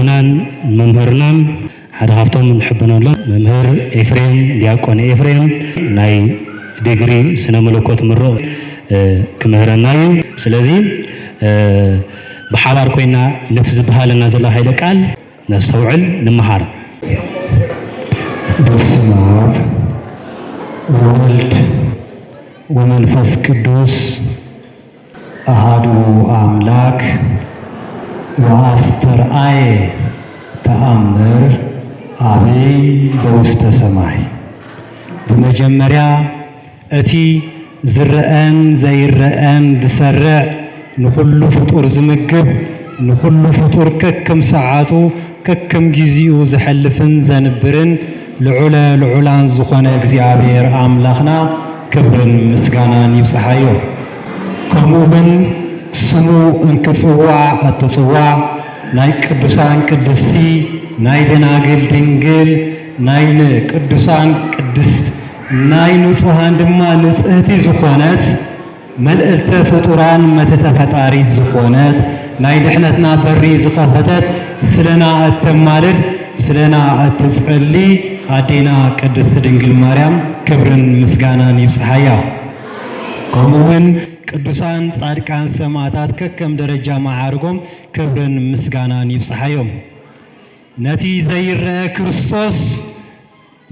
አቡናን መምህርናን ሓደ ካብቶም ንሕብነሎም መምህር ኤፍሬም ዲያቆን ኤፍሬም ናይ ዲግሪ ስነ መለኮት ምሩቕ ክምህረና እዩ። ስለዚ ብሓባር ኮይና ነቲ ዝበሃለና ዘሎ ኃይለ ቃል ነስተውዕል ንምሃር። በስመ አብ ወወልድ ወመንፈስ ቅዱስ አሐዱ አምላክ ወአስተርአየ ተአምር አብይ በውስተ ሰማይ። በመጀመሪያ እቲ ዝረአን ዘይረአን ዝሰርዕ ንኩሉ ፍጡር ዝምግብ ንኩሉ ፍጡር ከከም ሰዓቱ ከከም ግዚኡ ዝሐልፍን ዘንብርን ልዑለ ልዑላን ዝኾነ እግዚአብሔር አምላኽና ክብርን ምስጋናን ይብጽሐዮ። ከምኡውን ስሙ እንክጽዋዕ እትጽዋዕ ናይ ቅዱሳን ቅድስቲ ናይ ደናግል ድንግል ናይ ቅዱሳን ቅድስት ናይ ንጹሃን ድማ ንጽህቲ ዝኾነት መልእልተ ፍጡራን መተተ ፈጣሪት ዝኾነት ናይ ድሕነትና በሪ ዝኸፈተት ስለና እተማልድ ስለና እትጸሊ አዴና ቅድስት ድንግል ማርያም ክብርን ምስጋናን ይብጽሐያ። ከምኡውን ቅዱሳን ጻድቃን ሰማዕታት ከከም ደረጃ ማዕርጎም ክብርን ምስጋናን ይብጽሐዮም። ነቲ ዘይርአ ክርስቶስ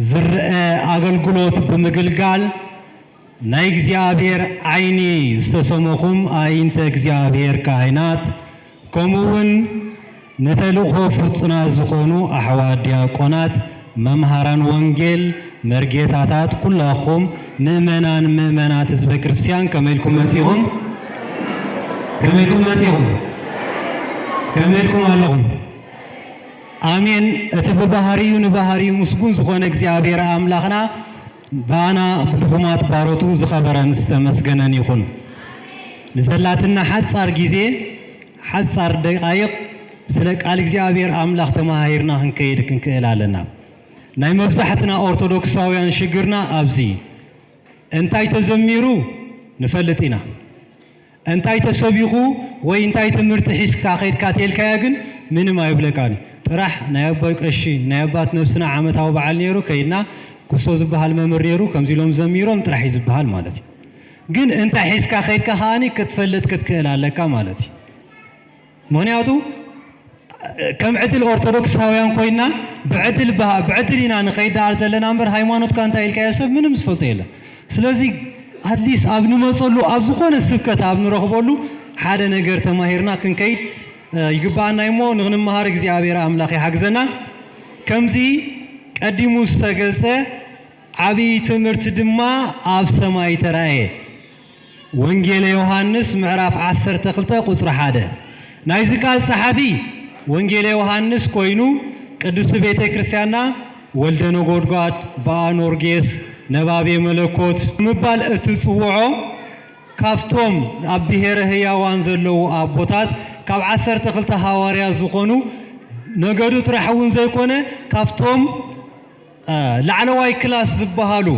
ዝርአ አገልግሎት ብምግልጋል ናይ እግዚአብሔር ዓይኒ ዝተሰመኹም አይንተ እግዚአብሔር ካህናት ከምኡውን ነተልእኾ ፍጹማት ዝኾኑ ኣሕዋት ዲያቆናት መምሃራን ወንጌል መርጌታታት ኩላኹም ምእመናን ምእመናት ህዝበ ክርስቲያን ከመይልኩም መጺኹም ከመይልኩም ኣለኹም። አሜን። እቲ ብባህሪዩ ንባህሪዩ ምስጉን ዝኾነ እግዚአብሔር አምላኽና ባና ብድኹማት ባሮቱ ዝኸበረን ዝተመስገነን ይኹን። ንዘላትና ሓጻር ጊዜ ሓጻር ደቃይቕ ስለ ቃል እግዚአብሔር አምላኽ ተማሂርና ክንከይድ ክንክእል ኣለና። ናይ መብዛሕትና ኦርቶዶክሳውያን ሽግርና ኣብዚ እንታይ ተዘሚሩ ንፈልጥ ኢና፣ እንታይ ተሰቢኹ ወይ እንታይ ትምህርቲ ሒዝካ ኸይድካ ተልካያ ግን ምንም ኣይብለካን። ጥራሕ ናይ አባይ ቀሺ ናይ አባት ነብስና ዓመታዊ በዓል ነይሩ ከይድና ኩሶ ዝበሃል መምህር ነይሩ ከምዚ ኢሎም ዘሚሮም ጥራሕ ይዝበሃል ማለት እዩ። ግን እንታይ ሒዝካ ኸይድካ ኸኣኒ ክትፈልጥ ክትክእል ኣለካ ማለት እዩ። ምክንያቱ ከም ዕድል ኦርቶዶክሳውያን ኮይና ብዕድል ኢና ንኸይድ ዘለና እምበር ሃይማኖትካ እንታይ ኢልካዮ ሰብ ምንም ዝፈልጦ የለን። ስለዚ ኣትሊስት ኣብ ንመፀሉ ኣብ ዝኾነ ስብከት ኣብ ንረኽበሉ ሓደ ነገር ተማሂርና ክንከይድ ይግባአና እሞ ንኽንመሃር እግዚአብሔር አምላኽ ይሓግዘና። ከምዚ ቀዲሙ ዝተገልጸ ዓብይ ትምህርቲ ድማ ኣብ ሰማይ ተራእየ። ወንጌለ ዮሐንስ ምዕራፍ 12 ቁጽሪ 1 ናይዚ ቃል ጸሓፊ ወንጌለ ዮሐንስ ኮይኑ ቅዱስ ቤተ ክርስቲያንና ወልደ ነጎድጓድ በአኖርጌስ ነባቤ መለኮት ምባል እትጽውዖ ካፍቶም ኣብ ብሔረ ሕያዋን ዘለዉ ኣቦታት ካብ 12 ሐዋርያት ዝኾኑ ነገዱ ጥራሕ እውን ዘይኮነ ካፍቶም ላዕለዋይ ክላስ ዝበሃሉ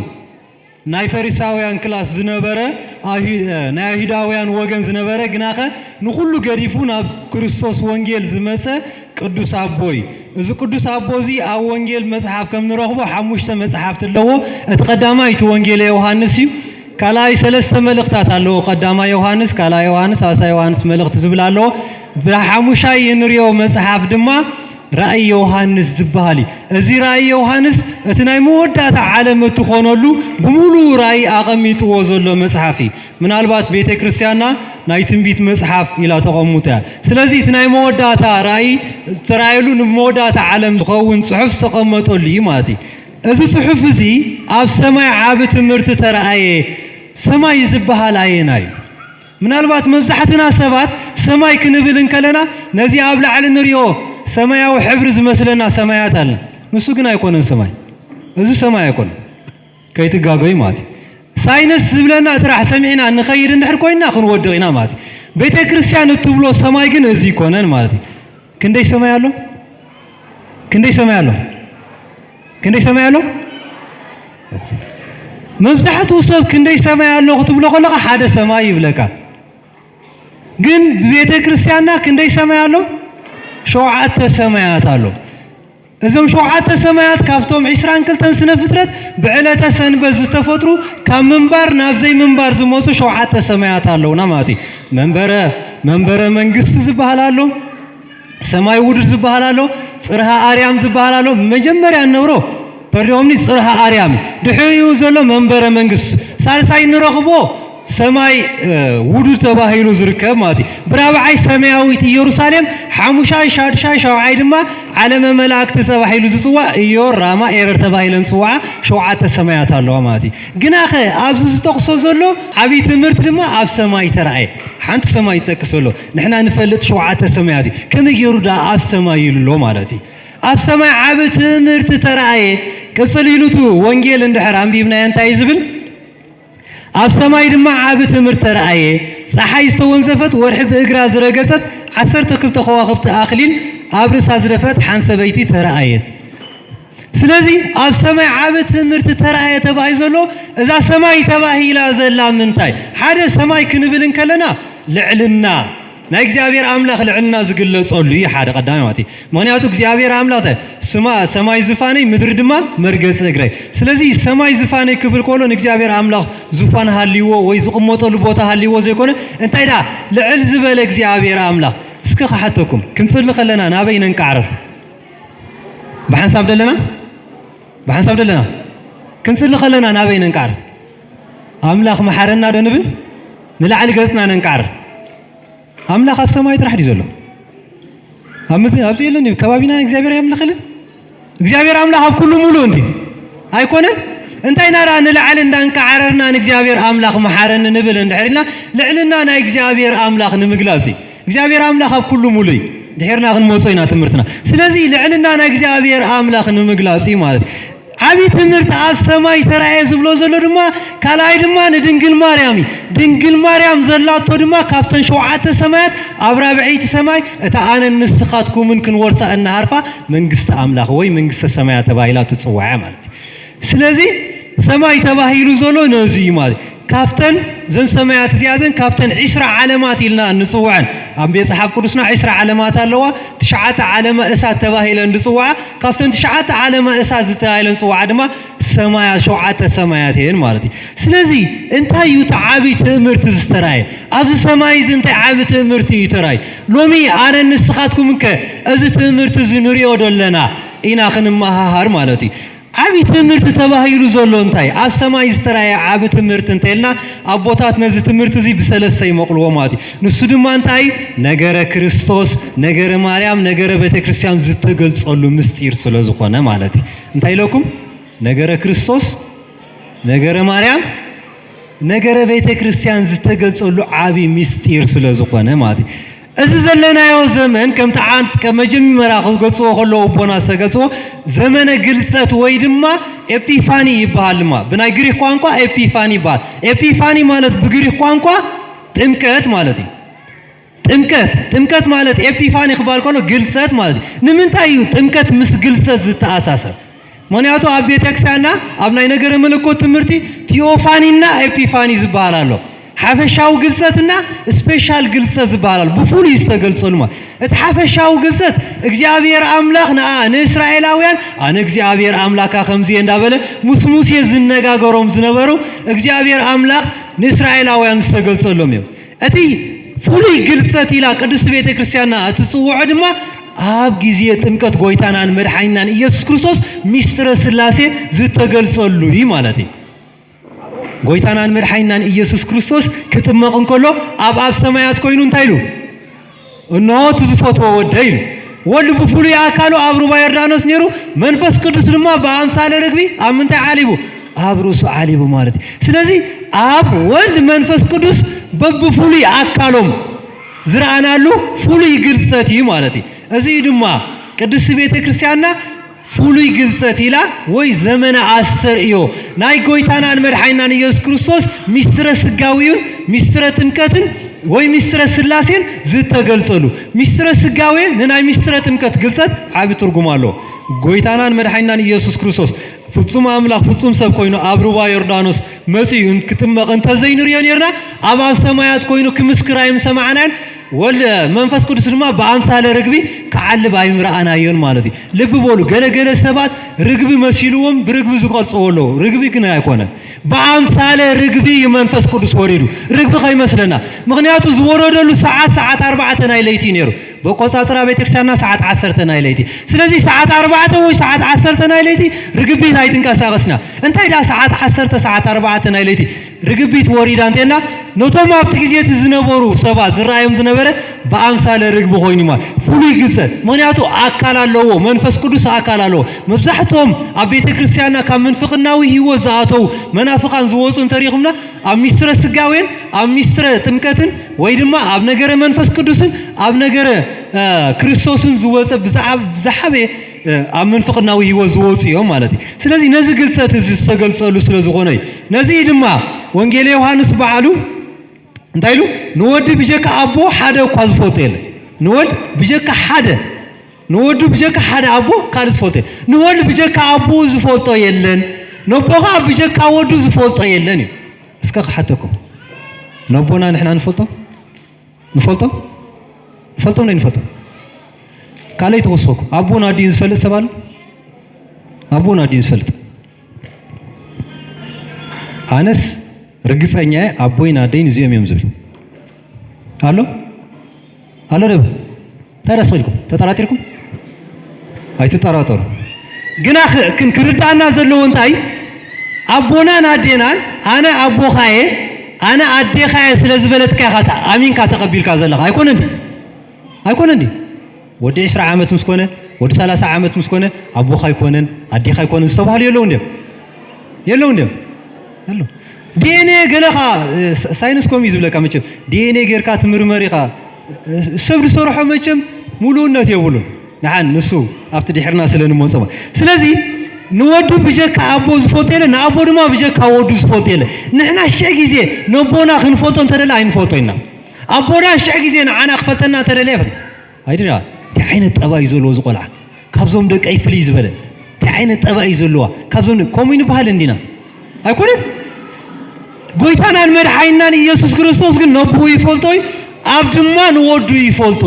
ናይ ፈሪሳውያን ክላስ ዝነበረ ናይ አይሁዳውያን ወገን ዝነበረ ግናኸ ንኹሉ ገዲፉ ናብ ክርስቶስ ወንጌል ዝመፀ ቅዱስ አቦይ። እዚ ቅዱስ አቦዚ ኣብ ወንጌል መጽሓፍ ከም ንረኽቦ 5 መጽሓፍቲ ኣለዎ። እቲ ቀዳማይ እቲ ወንጌል ዮሐንስ እዩ። ካልኣይ 3 መልእኽታት ኣለዎ። ቀዳማይ ዮሐንስ፣ ካልኣይ ዮሐንስ፣ ሳልሳይ ዮሐንስ መልእኽቲ ዝብል ኣለዎ። ብሓሙሻይ እንሪኦ መጽሓፍ ድማ ራእይ ዮሐንስ ዝበሃል እዩ። እዚ ራእይ ዮሐንስ እቲ ናይ መወዳእታ ዓለም እትኾነሉ ብሙሉእ ራእይ ኣቐሚጥዎ ዘሎ መጽሓፍ እዩ። ምናልባት ቤተ ክርስቲያንና ናይ ትንቢት መጽሓፍ ኢላ ተቐሙጣ። ስለዚ እቲ ናይ መወዳእታ ራእይ ተራእየሉ ንመወዳእታ ዓለም ዝኸውን ጽሑፍ ዝተቐመጠሉ እዩ ማለት እዩ። እዚ ጽሑፍ እዚ ኣብ ሰማይ ዓብ ትምህርቲ ተራእየ። ሰማይ ዝበሃል ኣየና እዩ? ምናልባት መብዛሕትና ሰባት ሰማይ ክንብል እንከለና ነዚ ኣብ ላዕሊ ንሪኦ ሰማያዊ ሕብሪ ዝመስለና ሰማያት አለ። ንሱ ግን አይኮነን ሰማይ። እዚ ሰማይ አይኮነን ከይትጋገይ ማለት ሳይንስ ዝብለና ጥራሕ ሰሚዕና ንኸይድ እንድሕር ኮይና ክንወድቕ ኢና ማለት ቤተ ክርስቲያን እትብሎ ሰማይ ግን እዚ ይኮነን ማለት ክንደይ ሰማይ አሎ? ክንደይ ሰማይ አሎ? ክንደይ ሰማይ አሎ? መብዛሕትኡ ሰብ ክንደይ ሰማይ አሎ ክትብሎ ከለኻ ሓደ ሰማይ ይብለካ። ግን ቤተ ክርስቲያንና ክንደይ ሰማይ አሎ? ሸውዓተ ሰማያት ኣሎ እዞም ሸውዓተ ሰማያት ካብቶም 22 ስነ ፍጥረት ብዕለተ ሰንበት ዝተፈጥሩ ካብ ምንባር ናብ ዘይ ምንባር ዝመፁ ሸውዓተ ሰማያት ኣለውና ማለት እዩ መንበረ መንግስቲ ዝበሃል ኣሎ ሰማይ ውድር ዝበሃል ኣሎ ጽርሐ አርያም ዝበሃል ኣሎ መጀመርያ ነብሮ በሪኦምኒ ጽርሐ አርያም ድሕሪኡ ዘሎ መንበረ መንግስት ሳልሳይ ንረኽቦ ሰማይ ውድር ተባሂሉ ዝርከብ ማለት እዩ ብራብዓይ ሰማያዊት ኢየሩሳሌም ሓሙሻይ ሻድሻይ ሸውዓይ ድማ ዓለመ መላእክት ተባሂሉ ዝጽዋዕ ኢዮር ራማ ኤረር ተባሂለን ዝጽዋዓ ሸውዓተ ሰማያት ኣለዋ ማለት እዩ ግናኸ ኣብዚ ዝጠቕሶ ዘሎ ዓብይ ትምህርቲ ድማ ኣብ ሰማይ ተራእየ ሓንቲ ሰማይ ይጠቅስ ኣሎ ንሕና ንፈልጥ ሸውዓተ ሰማያት እዩ ከመይ ገይሩ ዳ ኣብ ሰማይ ይብሎ ማለት እዩ ኣብ ሰማይ ዓብይ ትምህርቲ ተራእየ ቅጽል ኢሉቱ ወንጌል እንድሕር አንቢብናዮ እንታይ ዝብል ኣብ ሰማይ ድማ ዓብይ ትምህርቲ ተራእየ ፀሓይ ዝተወንዘፈት ወርሒ ብእግራ ዝረገፀት 12 ከዋኽብቲ ኣኽሊል ኣብ ርእሳ ዝደፈት ሓንቲ ሰበይቲ ተራእየት ስለዚ ኣብ ሰማይ ዓብይ ትምህርቲ ተራእየ ተባሂሉ ዘሎ እዛ ሰማይ ተባሂላ ዘላ ምንታይ ሓደ ሰማይ ክንብል ከለና ልዕልና ናይ እግዚአብሔር አምላክ ልዕልና ዝግለጸሉ እዩ ሓደ ቀዳማይ ማለት እዩ ምክንያቱ እግዚአብሔር አምላክ ሰማይ ዝፋነይ ምድሪ ድማ መርገጽ እግረይ ስለዚ ሰማይ ዝፋነይ ክብል ኮሎ እግዚአብሔር አምላክ ዙፋን ሃሊዎ ወይ ዝቅመጠሉ ቦታ ሃሊዎ ዘይኮነ እንታይ ዳ ልዕል ዝበለ እግዚአብሔር አምላክ እስከ ሓተኩም ክንጽሊ ከለና ናበይ ነንቃዕረፍ በሐንሳብ ደለና ክንጽሊ ከለና ናበይ ነንቃዕረፍ አምላክ መሐረና ደንብል ንላዕሊ ገጽና ነንቃዕረፍ አምላክ ኣብ ሰማይ ጥራሕ ዲ ዘሎ ኣብዚ የለን ከባቢና እግዚአብሔር ያምልኽልን እግዚአብሔር አምላክ ኣብ ኩሉ ሙሉ እንዲ ኣይኮነን እንታይ ናራ ንላዕሊ እንዳንቃዓረርና ንእግዚአብሔር አምላክ መሐረን ንብል እንድሕርና ልዕልና ናይ እግዚአብሔር አምላክ ንምግላጽ እግዚአብሔር አምላክ ኣብ ኩሉ ሙሉ ድሕርና ክንመጾ ኢና ትምህርትና ስለዚ ልዕልና ናይ እግዚአብሔር አምላክ ንምግላጽ ማለት ዓብይ ትምህርቲ ኣብ ሰማይ ተራእየ ዝብሎ ዘሎ ድማ ካልኣይ ድማ ድንግል ማርያም ዘላቶ ድማ ካብተን ሸውዓተ ሰማያት ኣብ ራብዒቲ ሰማይ እታ ኣነ ንስኻትኩምን ክንወርሳ እናሃርፋ መንግስቲ ኣምላኽ ወይ መንግስቲ ሰማያት ተባሂላ ትጽዋዕ ማለት ስለዚ ሰማይ ተባሂሉ ዘሎ ነዚ ማለት ካፍተን ዘን ሰማያት እዚኣዘን ካፍተን 20 ዓለማት ኢልና ንጽዋዕን ኣብ ቤት መጽሓፍ ቅዱስና 20 ዓለማት ኣለዋ 9 ዓለመ እሳት ተባሂለን ዝጽዋዓ ካፍተን 9 ዓለመ እሳት ዝተባሂለን ጽዋዓ ድማ ሰማያት ሸውዓተ ሰማያት እየን ማለት እዩ ስለዚ እንታይ እዩ ዓብይ ትምህርቲ ዝተራእየ ኣብዚ ሰማይ እንታይ ዓብይ ትምህርቲ እዩ ተራእየ ሎሚ ኣነ ንስኻትኩም እዚ ትምህርቲ ዝንሪኦ ደለና ኢና ክንመሃሃር ማለት እዩ ዓብይ ትምህርቲ ተባሂሉ ዘሎ እንታይ ኣብ ሰማይ ዝተራእየ ዓብይ ትምህርቲ እንተልና ኣቦታት ነዚ ትምህርቲ እዚ ብሰለስተ ይመቕልዎ ማለት እዩ ንሱ ድማ እንታይ ነገረ ክርስቶስ ነገረ ማርያም ነገረ ቤተክርስቲያን ዝተገልጸሉ ምስጢር ስለ ዝኾነ ማለት እዩ እንታይ ኢለኩም ነገረ ክርስቶስ ነገረ ማርያም ነገረ ቤተክርስቲያን ዝተገልጸሉ ዓብይ ምስጢር ስለ ዝኾነ ማለት እዩ እዚ ዘለናዮ ዘመን ከም መጀመርያ ክገልጽዎ ከለዉ ቦና ዝተገልጽዎ ዘመነ ግልጸት ወይ ድማ ኤፒፋኒ ይበሃል ድማ ብናይ ግሪክ ቋንቋ ኤፒፋኒ ይበሃል ኤፒፋኒ ማለት ብግሪክ ቋንቋ ጥምቀት ማለት እዩ ጥምቀት ማለት ኤፒፋኒ ክባል ከሎ ግልጸት ማለት እዩ ንምንታይ እዩ ጥምቀት ምስ ግልጸት ዝተኣሳሰር ምክንያቱ ኣብ ቤተክርስቲያንና ኣብ ናይ ነገረ መለኮት ትምህርቲ ቲዮፋኒና ኤፒፋኒ ዝበሃል ኣሎ ሓፈሻው ግልጸትና ስፔሻል ግልጸት ዝበሃል ብፍሉይ ዝተገልጸሉ ማለት እቲ ሓፈሻው ግልጸት እግዚአብሔር አምላክ ንእስራኤላውያን ኣነ እግዚአብሔር አምላካ ከምዚ እንዳበለ ሙሴ ዝነጋገሮም ዝነበሩ እግዚአብሔር አምላክ ንእስራኤላውያን ዝተገልጸሎም እዩ እቲ ፍሉይ ግልጸት ኢላ ቅድስት ቤተክርስቲያንና እትጽውዖ ድማ ኣብ ግዜ ጥምቀት ጎይታናን መድሓኒናን ኢየሱስ ክርስቶስ ሚስጥረ ስላሴ ዝተገልጸሉ እዩ ማለት እዩ ጎይታናን መድሓኒናን ኢየሱስ ክርስቶስ ክጥመቕ እንከሎ ኣብ ሰማያት ኮይኑ እንታይ ኢሉ እነሆ ትዝፈትዎ ወደይ ኢሉ ወልድ ብፍሉይ ኣካሉ ኣብ ሩባ ዮርዳኖስ ነይሩ መንፈስ ቅዱስ ድማ ብኣምሳለ ርግቢ ኣብ ምንታይ ዓሊቡ ኣብ ርእሱ ዓሊቡ ማለት እዩ ስለዚ ኣብ ወልድ መንፈስ ቅዱስ በብፍሉይ ኣካሎም ዝረኣናሉ ፍሉይ ግልጸት እዩ ማለት እዩ እዚ ድማ ቅድስት ቤተክርስቲያንና ፍሉይ ግልጸት ኢላ ወይ ዘመነ ኣስተርእዮ ናይ ጎይታናን መድሓኒናን ኢየሱስ ክርስቶስ ሚስጥረ ስጋዊውን ሚስጥረ ጥምቀትን ወይ ሚስጥረ ስላሴን ዝተገልጸሉ ሚስጥረ ስጋዊ ንናይ ሚስጥረ ጥምቀት ግልጸት ዓብይ ትርጉም ኣለዎ ጎይታናን መድሓኒናን ኢየሱስ ክርስቶስ ፍጹም ኣምላኽ ፍጹም ሰብ ኮይኑ ኣብ ሩባ ዮርዳኖስ መጺኡ ክጥመቕ እንተዘይንሪኦ ነርና ኣብ ሰማያት ኮይኑ ክምስክር ኣይምሰማዕናን ወልድ መንፈስ ቅዱስ ድማ ብኣምሳለ ርግቢ ክዓልብ ኣይምርኣናዮን ማለት እዩ ልብ በሉ ገለገለ ሰባት ርግቢ መሲልዎም ብርግቢ ዝቀርጽዎ ርግቢ ግን ኣይኮነ በአምሳለ ርግቢ መንፈስ ቅዱስ ወሪዱ ርግቢ ከይመስለና ምክንያቱ ዝወረደሉ ሰዓት 4 ናይ ለይቲ ነይሩ በቆጻጽራ ቤተክርስቲያንና ሰዓት 10 ናይ ለይቲ ስለዚህ ሰዓት 4 ወይ ሰዓት 10 ናይ ለይቲ ርግቢት ኣይትንቀሳቀስና እንታይ ዳ ሰዓት 10 ሰዓት 4 ናይ ለይቲ ርግቢት ወሪዳ እንተና ነቶም ኣብቲ ግዜ ዝነበሩ ሰባት ዝራእዮም ዝነበረ በአምሳለ ርግቢ ኮይኑ ማለት ፍሉይ ግጽት ምክንያቱ አካል ኣለዎ መንፈስ ቅዱስ አካል ኣለዎ መብዛሕቶም ኣብ ቤተክርስቲያንና ካብ መንፍቅናዊ ህይወት ዝኣተው መናፍቃን ዝወጹ እንተሪኹምና ኣብ ሚስጥረ ስጋዌን ኣብ ሚስጥረ ጥምቀትን ወይ ድማ ኣብ ነገረ መንፈስ ቅዱስን ኣብ ነገረ ክርስቶስን ዝወጸ ብዛሓበ ኣብ መንፍቅናዊ ህይወት ዝወጹ እዮም ማለት እዩ ስለዚህ ነዚ ግልጸት እዚ ዝተገልጸሉ ስለ ዝኾነ ነዚ ድማ ወንጌል ዮሐንስ በዓሉ እንታይ ኢሉ ንወዲ ብጀካ ኣቦ ሓደ እኳ ዝፈልጦ የለን ንወድ ብጀካ ሓደ ኣቦ ካልእ ዝፈልጦ የለን ንወድ ብጀካ ኣቦ ዝፈልጦ የለን ነቦኻ ብጀካ ወዱ ዝፈልጦ የለን እዩ እስከ ክሓተኩም ነቦና ንሕና ንፈልጦ ካልኣይ ተወሰኩም ኣቦና ዲን ዝፈልጥ ሰብ ኣሎ ኣቦና ዲን ዝፈልጥ ኣነስ ርግጸኛ ኣቦይና ደይን እዚኦም እዮም ዝብል ኣሎ ደብ ተረስልኩም ተጠራጢርኩም ኣይትጠራጠሩ ግና ክንክርዳና ዘለዎ እንታይ ኣቦና ናዴናን ኣነ ኣቦኻየ ኣነ ኣዴኻየ ስለ ዝበለትካ ኢኻ ኣሚንካ ተቐቢልካ ዘለኻ ኣይኮነ እንዲ ወዲ 20 ዓመት ምስ ኮነ ወዲ 30 ዓመት ምስ ኮነ ኣቦኻ ኣይኮነን ኣዴኻ ኣይኮነን ዝተባህሉ የለው እንዴ ኣሎ ዲኤንኤ ገለኻ ሳይንስ ኮም ዝብለካ መቸም ዲኤንኤ ጌርካ ትምርመር ኢኻ ሰብ ዝሰርሖ መቸም ሙሉእነት የብሉን ንሓን ንሱ ኣብቲ ድሕርና ስለንመፀ ስለዚ ንወዱ ብጀካ ኣቦ ዝፈልጦ የለ ንኣቦ ድማ ብጀካ ወዱ ዝፈልጦ የለ ንሕና ሽዕ ግዜ ነቦና ክንፈልጦ እንተደለ ኣይንፈልጦ ኢና ኣቦና ሽዕ ግዜ ንዓና ክፈልጠና እንተደለ ኣይድራ እንታይ ዓይነት ጠባይ ዘለዎ ዝቆልዓ ካብዞም ደቂ ኣይፍልይ ዝበለ እንታይ ዓይነት ጠባይ ዘለዋ ካብዞም ከምኡ ንበሃል እንዲና ኣይኮነን ጎይታናን መድሓኒናን ኢየሱስ ክርስቶስ ግን ነቦ ይፈልጦ ኣብ ድማ ንወዱ ይፈልጦ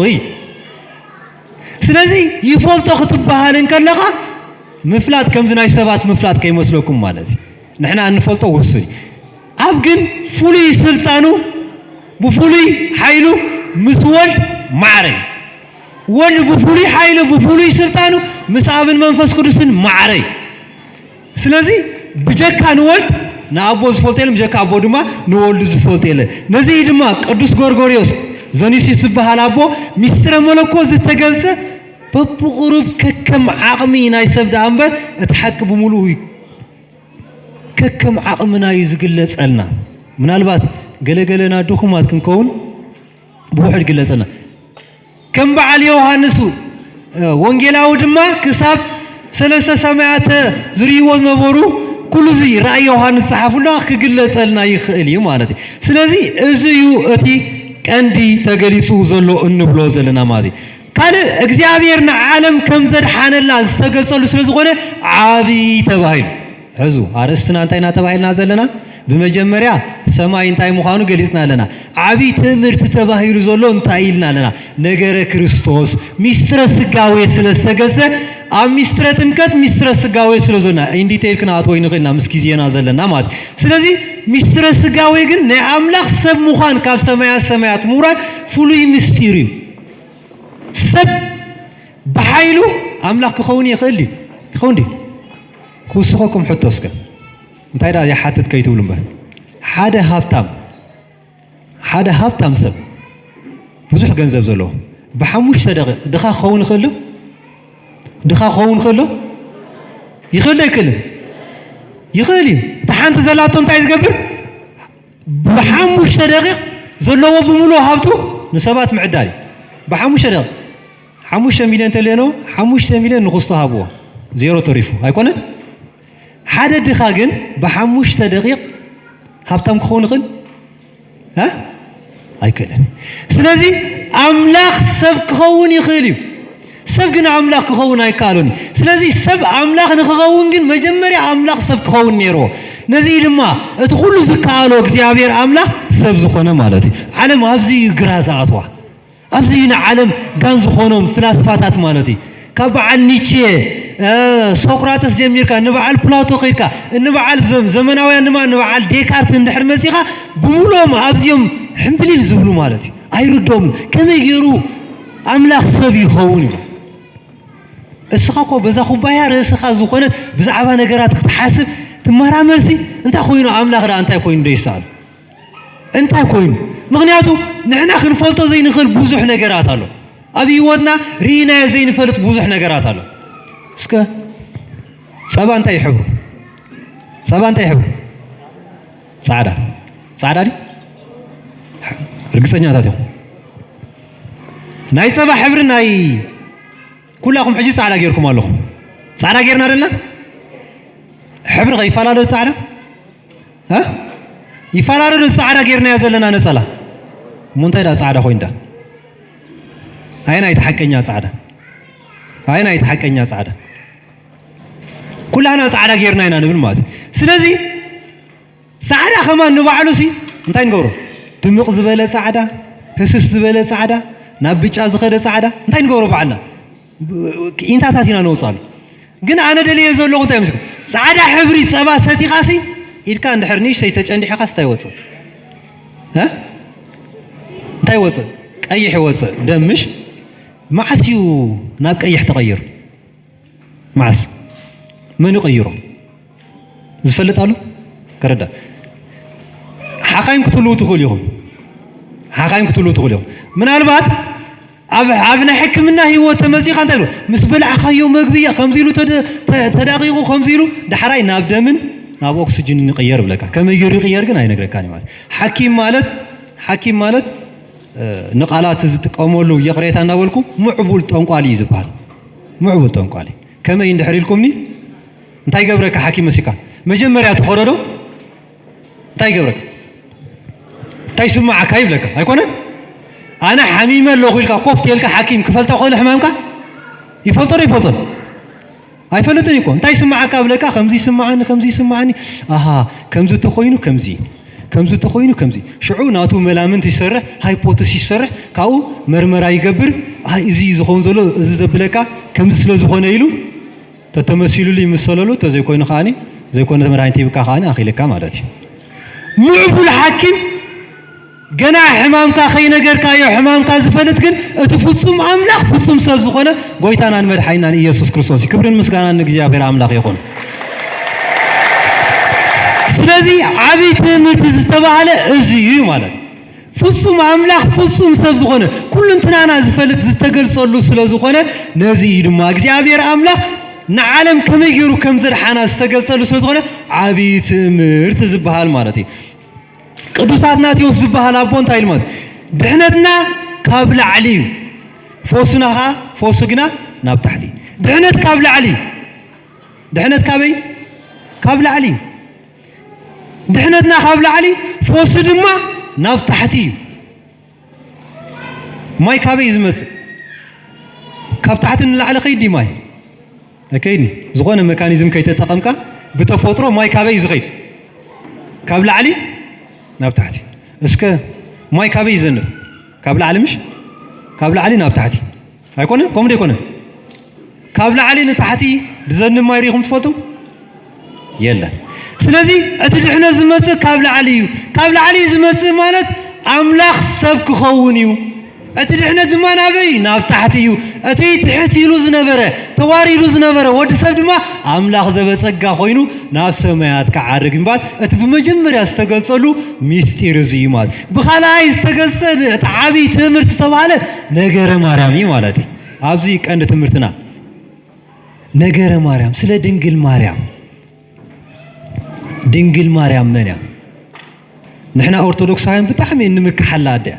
ስለዚህ ይፈልጦ ክትበሃል እንከለኻ ምፍላጥ ከምዚ ናይ ሰባት ምፍላጥ ከይመስለኩም ማለት እዩ ንሕና እንፈልጦ ውሱን ኣብ ግን ፍሉይ ስልጣኑ ብፍሉይ ሓይሉ ምስ ወልድ ማዕረ ወልድ ብፍሉይ ሓይሉ ብፍሉይ ስልጣኑ ምስ ኣብን መንፈስ ቅዱስን ማዕረ ስለዚህ ብጀካ ንወልድ ንኣቦ ዝፈልጦ የለ ብጀካ ኣቦ ድማ ንወልዱ ዝፈልጦ የለ ነዚ ድማ ቅዱስ ጎርጎርዮስ ዘኒሲስ ዝበሃል ኣቦ ሚስጥረ መለኮት ዝተገልጸ በብቁሩብ ከከም ዓቕሚ ናይ ሰብ ዳ እምበር እቲ ሓቂ ብምሉእ እዩ ከከም ዓቕምና እዩ ዝግለጸልና ምናልባት ገለገለና ድኹማት ክንከውን ብውሕድ ግለጸልና ከም በዓል ዮሐንስ ወንጌላዊ ድማ ክሳብ 3 ሰማያት ዝርይዎ ዝነበሩ ኩሉ እዚ ራእይ ዮሐንስ ጽሓፉላ ክግለጸልና ይኽእል እዩ ማለት እዩ ስለዚ እዚ እዩ እቲ ቀንዲ ተገሊጹ ዘሎ እንብሎ ዘለና ማለት እዩ ካልእ እግዚአብሔር ንዓለም ከም ዘድሓነላ ዝተገልጸሉ ስለ ዝኾነ ዓብይ ተባሂሉ ሕዙ ኣርእስትና እንታይ እናተባሂልና ዘለና ብመጀመርያ ሰማይ እንታይ ምዃኑ ገሊጽና ኣለና ዓብይ ትምህርቲ ተባሂሉ ዘሎ እንታይ ኢልና ኣለና ነገረ ክርስቶስ ሚስጥረ ስጋዌ ስለ ዝተገልጸ ኣብ ሚስጥረ ጥምቀት ሚስጥረ ስጋዌ ስለ ዘለና ኢንዲቴይል ክንኣትዎ ንኽእልና ምስ ግዜና ዘለና ማለት ስለዚ ሚስጥረ ስጋዌ ግን ናይ ኣምላኽ ሰብ ምዃን ካብ ሰማያት ምሁራን ፍሉይ ምስጢር እዩ ሰብ ብሓይሉ ኣምላኽ ክኸውን ይኽእል ይኸውን ክውስኸኩም ሕቶስከ እንታይ ዳ ይሓትት ከይትብሉ እምበር ሓደ ሃብታም ሰብ ብዙሕ ገንዘብ ዘለዎ ብሓሙሽተ ደቂቕ ድኻ ክኸውን ይኽእል ይኽእል ኣይክእልን ይኽእል እዩ እቲ ሓንቲ ዘላቶ እንታይ ዝገብር ብሓሙሽተ ደቂቕ ዘለዎ ብምሉእ ሃብቱ ንሰባት ምዕዳል እዩ ብሓሙሽተ ደቂቕ 5 ሚልዮን ተለኖ 5 ሚልዮን ንኹስቶ ሃብዎ ዜሮ ተሪፉ ኣይኮነን ሓደ ድኻ ግን ብሓሙሽተ ደቂቕ ሃብታም ክኸውን ይኽእል ኣይክእልን ስለዚ ኣምላኽ ሰብ ክኸውን ይኽእል እዩ ሰብ ግን ኣምላኽ ክኸውን ኣይከኣሎን ስለዚ ሰብ ኣምላኽ ንክኸውን ግን መጀመርያ ኣምላኽ ሰብ ክኸውን ነይርዎ ነዚ ድማ እቲ ኩሉ ዝከኣሎ እግዚኣብሔር ኣምላኽ ሰብ ዝኾነ ማለት እዩ ዓለም ኣብዚ እዩ ግራ ዝኣትዋ أبزين عالم كان زخونهم فلسفات مالتي كبعل نيتشه سقراطس جميركا نبعل بلاطو خيركا نبعل زمناوي نبعل ديكارت ندحر مسيخا بمولهم أبزيهم حمبليل زبلو مالتي أيردوم كما يجرو أملاخ سبي يخوني السخاكو بزاخو بايا رسخا زخونت بزعبا نقرات تحاسب تمارا مرسي انت خوينو أملاخ را انت خوين ديسال انت خوين مغنياتو نحنا خنفلطو زي نخل بوزح نقرات هلو أبي ودنا رينا زي نفلط بوزح نقرات هلو اسكا صبا انت يحبو صبا انت يحبو صعدا دي رقصنيا تاتيو ناي صبا حبر ناي كلكم حجي صعدا غيركم اللهم صعدا غيرنا دلنا حبر غيفالالو صعدا ها يفالالو صعدا غيرنا يزلنا نصلا مونتايدا صعدا خويندا هاينا يتحقنيا صعدا هاينا يتحقنيا صعدا كلنا صعدا غيرنا هنا نبل مات سلازي صعدا كمان نبعلو سي انتاي نغورو دمق زباله صعدا هسس زباله صعدا نابيچا زخده صعدا انتاي نغورو بعنا انتاتاتينا نوصل ግን أنا دليل زلوا قلت أمسك صعدا حبري صبا ستي قاسي إذا كان دحرنيش سيتجندي حقاس تايوصل ها تايوصل أي حوصل دمش معسيو نابك أي تغير معس من يغيره زفلت قالوا كردا حقايم كتلو تقوليهم حقايم كتلو تقوليهم من البعض عبنا حكمنا هو تمسيخ أنت له مسبلع خيو مقبية خمزيلو تدقيقو خمزيلو دحراي ناب دمن ناب أكسجين نغير بلك كم يجري غير جنا ينقر كاني مات حكيم مالت نقالات تقامولو يقريت أنا أقولكم معبول تنقالي زبال معبول تنقالي كم يندحري لكمني انتي قبرك حكيم مسيكا مجمريا تخرجوا انتي قبرك انتي سمع كايب لك هيكونه أنا حميمة لو قلت قفت يلك حكيم كفلت أقول حمامك يفلتر هاي فلتني يكون تاي سمع كابلك خمزي سمعني أها كمزو تخوينو شعو ناتو ملامن تسرح هايبوتس يسرح كاو مرمرا يقبر هاي إزي زخون زلو إزي زبلك كمز سلو زخون يلو تتمثيلو لي مسلولو تزي كوين خاني زي كون تمرين تيبكا خاني أخي لك مالتي معبو الحكيم جنا حمام كاخي نجر كايو حمام كازفلت كن تفصم أملاخ فصم سبز خونه قويتنا نمر حينا يسوع كريستوس كبرن مسكنا نجزي بير أملاخ يكون سلزي عبيت متزتبعله أزي مالك فصم أملاخ فصم سبز خونه كل انتنا زفلت زتقل صلوا سلز خونه نزيد ما جزي بير أملاخ نعلم كم يجرو كم زر حنا استقل صلوا سلز خونه عبيت مرتزبها مالتي قدوساتنا تيوسف بهالابون تايلمات دحنتنا كابل علي فوسناها فوسقنا ناب تحتي دحنت كابل علي دحنت كابل علي دحنتنا كابل علي فوس دما ناب تحتي ماي كابي زمس كاب تحتنا على خيدي ماي اكيدني زغونه ميكانيزم كيتطقمكا بتفوترو ماي كابي زغي كابل علي ناب تحتي اسكا ماي كابي يزنب كابل علي مش كابل علي ناب تحتي هيكونه كوم دي كونه كابل علي نتحتي دزن ما يريكم تفوتوا يلا سلازي اتجحنا زمت كابل علي زمت مالت املاخ سبك خونيو اتجحنا دمان ابي ناب تحتيو اتي تحتي لوز نبره تواري لوز نبره ود سب دما املاخ زبصقا خوينو ناب سمايات كعارق مبات ات بمجمريا استغلصلو ميستير زيمات بخلاي استغلص تعبي تمرت تباله نغير ماريامي مالتي ابزي قند تمرتنا نغير ماريام سلا دنجل ماريام منيا نحنا أرثوذكسيين بتحمي نمك حلادة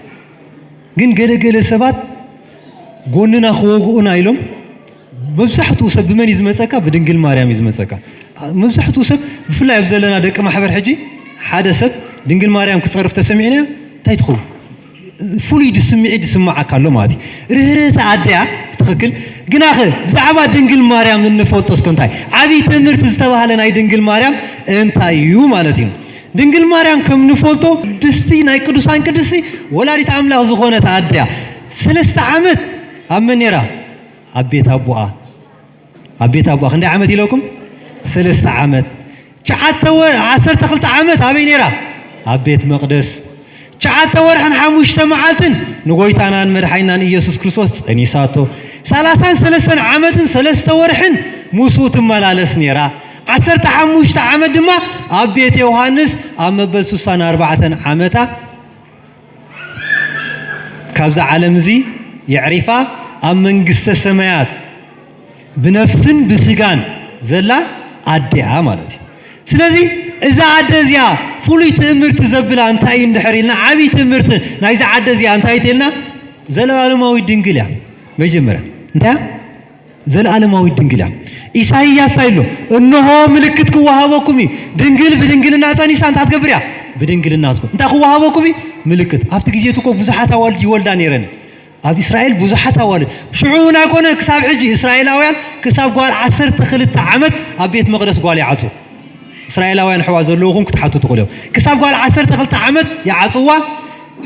جن جل سبات قلنا خوجنا يلوم مبسحته سب بمن يزمسكا بدنجل ماريام يزمسكا مبسحته سب بفلا يبزلنا دك ما حبر حجي حدا سب دنجل ماريام كتصرف تسمعنا تيدخل فولي دسمع كله مادي رهرت عديا تخكل جناخه زعبا دنجل ماريام نفوتوس كنتاي عبي تمرت استبهلنا دنجل ماريام انتايو مالتين دنجل ماريام كم نفوتو دستي ناي قدوسان قدسي ولاريت املاح زخونه تعديا 3 ዓመት أمنيرا أبيت أبوها خندي عمت يلوكم 3 عمت شعات تور 10 عمت أبينيرا أبيت مقدس شعات تور حن حموش سمعتن نقولتنا عن مرحينا يسوع كريستوس أنيساتو 33 عمت 3 ورحن موسوت ملالس نيرا 10 حموش عمت دما أبيت يوحنس أم بسوسان 4 عمتا كابز عالم زي يعرفها أم منقصة السمايات بنفسن بسجان زلا عديها مالتي سلازي إذا عدزيا فولي تأمر تزبل عن تاين دحرينا عبي تأمر نايز عدزيا عن تايتنا زلا علماوي الدنقلها بيجمرة انت زلا علماوي الدنقلها إسحاقيا سايلو إنه ملكت قوة وكمي دنقل بدنقل الناس أني سانت هتقبريا بدنقل الناس كم انت قوة وكمي ملكت أفتك جيتوكو بزحات والدي والدانيرن أبي إسرائيل بزحات والد شعونا كنا كساب حجي إسرائيلاويان كساب قال 10 عمد أبيت مقدس قال يعصو إسرائيلاويان حواز اللوهم كتحطوا تقولوا كساب قال 10 عمد يعصوا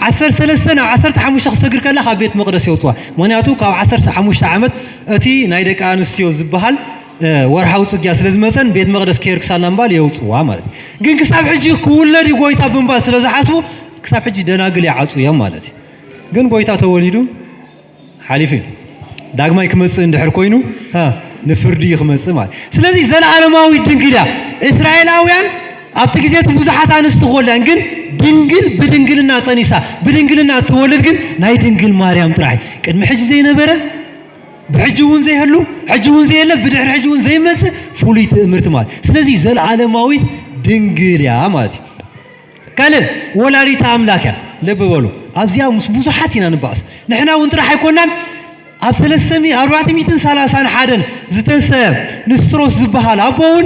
10 سنة 10 حموش شخص تقول كلا أبيت مقدس يوصوا منياتو كاو 10 حموش عمد أتي نايدك أنستيو زبهال ورحاو صقيا سلاز مثلا بيت مقدس كيرك سالنبال يوصوا مالت جن كساب حجي كل اللي قويتا بنباس سلاز حاسبو كساب حجي دناقل يعصوا يا مالتي جن قويتا توليدو حليفين داغماي كمص اندحر كوينو ها نفردي يخمص مال سلازي زلعالماوي دنقلا اسرائيلاويان ابت غزيت بزحات انست خولان جن دنقل بدنقلنا صنيسا بدنقلنا تولد جن ناي دنقل مريم طراي قدم حج زي نبره بحجون زي هلو حجون زي يله بدحر حجون زي مس فولي تمرت مال سلازي زلعالماوي دنقل يا مالتي قال ولاريت املاكا لببلو ابزيا بزحاتنا نباس نحنا ونطرح يكونن اب 431 زتنسب نستروس زبحال ابون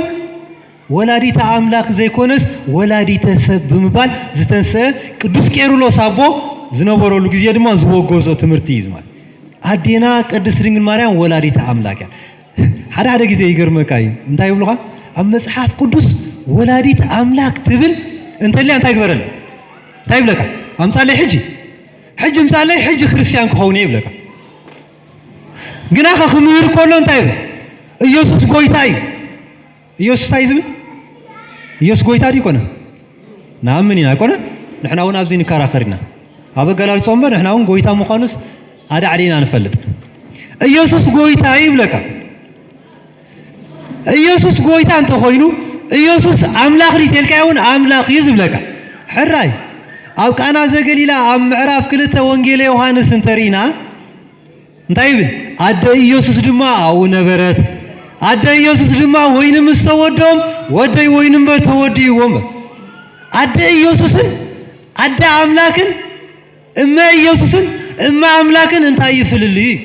ولاديت املاك زي كونس ولاديت سب بمبال زتنسب قدوس كيرلس ابو زنبرولو غزي دما زوغوزو تمرت يزمال ادينا قدس ድንግል ማርያም ወላዲተ አምላክ ሓደ ጊዜ ይገርመካይ እንታይ ይብሉኻ ኣብ መጽሐፍ ቅዱስ ወላዲተ አምላክ ትብል እንተልያ እንታይ ይግበረል እንታይ ይብለካ أمثال حج مثال حج كريستيان كهوني يبلغ جناخ خمير كلون تايب يسوع قويتاي يسوع تايزم يسوع قويتاي كونه نعم مني نكونه نحن هون أبزين كراخرنا هذا قال الصومبر نحن هون قويتا مخانس هذا علينا نفلت يسوع قويتاي يبلغ يسوع قويتا أنت خوينو يسوع أملاخ ريتلكاون أملاخ يزبلغ حراي أو كأنا زقليلا أم عرف كلته وانجيلي يوحنس انترينا طيب عد يسوع دما أو نبرت عد يسوع دما وين مستودهم ودي وين بتودي وم عد يسوع عد أملاكن إما يسوع إما أملاكن انت يفللي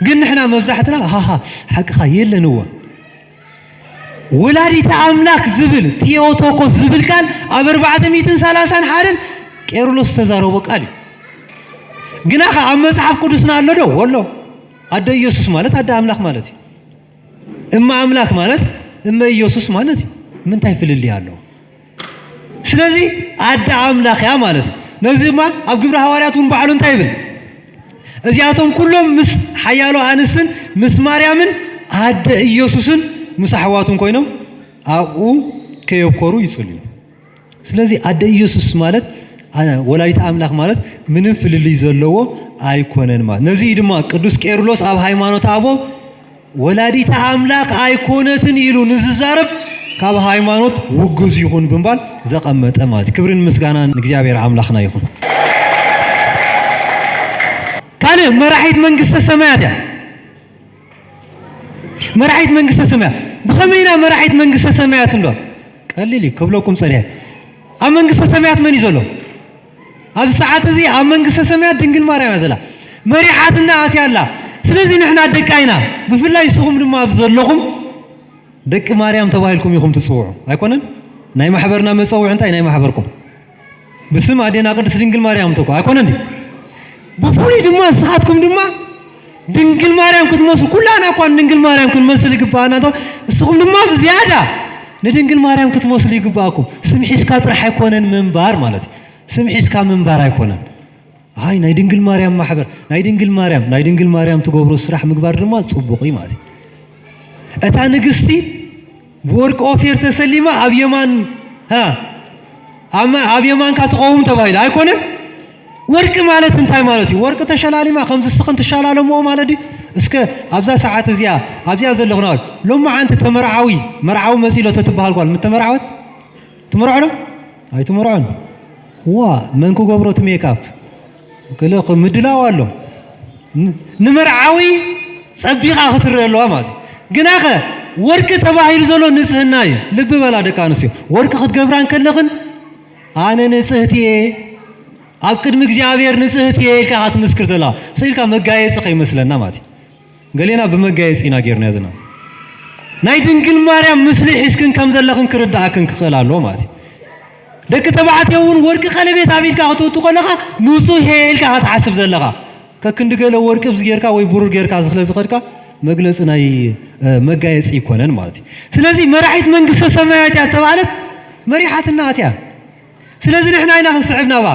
قلنا إحنا مبزحتنا ها حق خيل لنوه ولاديت أملاك زبل تيوتوكوس زبل كان أبر بعد 230 حارن كيرلس تزارو بقالي جناخ أمس عف قدسنا الله والله أدا يسوع مالت أدا أملاك مالتي إما أملاك مالت إما يسوع مالتي من تايفل اللي الله سلازي أدا أملاك يا مالتي نزي ما أبجبر حوارياتهم بعلون تايفل أزياتهم كلهم مس حيالو أنسن مس مريمن أدا يسوعن مسحواتهم كوينو أو كيوكورو يصلي سلازي أدا يسوع مالت أنا ولاديت أملاك مالت منن في اللي يزلوا أيكونن ما نزيد ما قدوس كيرلس أب هايمانوت أبو ولاديت أملاك أيكونتن يلو نززارب كاب هايمانوت وجوز يخون بنبال زقمت أمات كبرن مسجانا نجزيابير أملاكنا يخون كان مرحيت من قصة السماء مرحيت من قصة السماء بخمينا مرحيت من قصة السماء تندو قال لي قبلكم صريح أمن قصة السماء من يزولو أب ساعات زي أمن قصة السماء دنقل مريم زلا مريحاتنا أتي الله سلازي نحنا دكاينا بفلا يسوهم لما أفضل لكم دك مريم تباهلكم يخم تصوعوا أيكونن ناي محبرنا مصوع أنت ناي محبركم بسم عدينا قدس دنقل مريم تكو أيكونن بفولي دما ساعتكم دما دنقل مريم كنت مسل كلنا أكون دنقل مريم كنت مسل يقبانا تو السوهم دما بزيادة ندنقل مريم كنت مسل يقباكم سمحي سكات راح يكونن منبار مالتي سمحي سكا منبار يكونن هاي نايدنجل مريم محبر نايدنجل مريم تقبرو السرح مقبار دما تصبقي مالي أتا نقستي بورك أوفير تسليمة أبيمان ها أما أبيمان كاتقوم تبايل هايكونه ورك مالت انتاي مالتي ورك تشلالي ما 5 سخن تشلالو مو مالدي اسك ابزا ساعات زيا ابزا زلغنال لما انت تمرعوي مرعو مسيلو تتبهال قال متمرعوت تمرعو هاي تمرعون وا منكو غبروت ميك اب كله مدلاو አለው ንመርዓዊ ጸቢኻ ክትረለዋ ማለት ግናኸ ወርቅ ተባሂሉ ዘሎ ንጽህናይ ልብ በላ ደቃንስዮ ወርቅ ክትገብራን ከለኽን አነ ንጽህትዬ ኣብ ቅድሚ እግዚአብሔር ንጽህትዬ ኢልካ ክትምስክር ዘላ ስልካ መጋየጽ ይመስለና ማለት ገሌና በመጋየጽ ኢና ጌርና ያዘና ናይ ድንግል ማርያም ምስሊ ሒስክን ከም ዘለኽን ክርዳእክን ክኸላሎ ማለት ደቂ ተባዕትየውን ወርቅ ቀለቤት አቢልካ ክትወጡ ከለኻ ንጹህ ኢልካ ክትሓስብ ዘለኻ ከክንድ ገለ ወርቅ ብዝጌርካ ወይ ብሩር ጌርካ ዝኽለ ዝኸድካ መግለጽ ናይ መጋየጽ ይኮነን ማለት ስለዚህ መራሒት መንግስተ ሰማያት ተባለት መሪሓትና አትያ ስለዚህ ንሕና ኢና ክንስዕብና ባ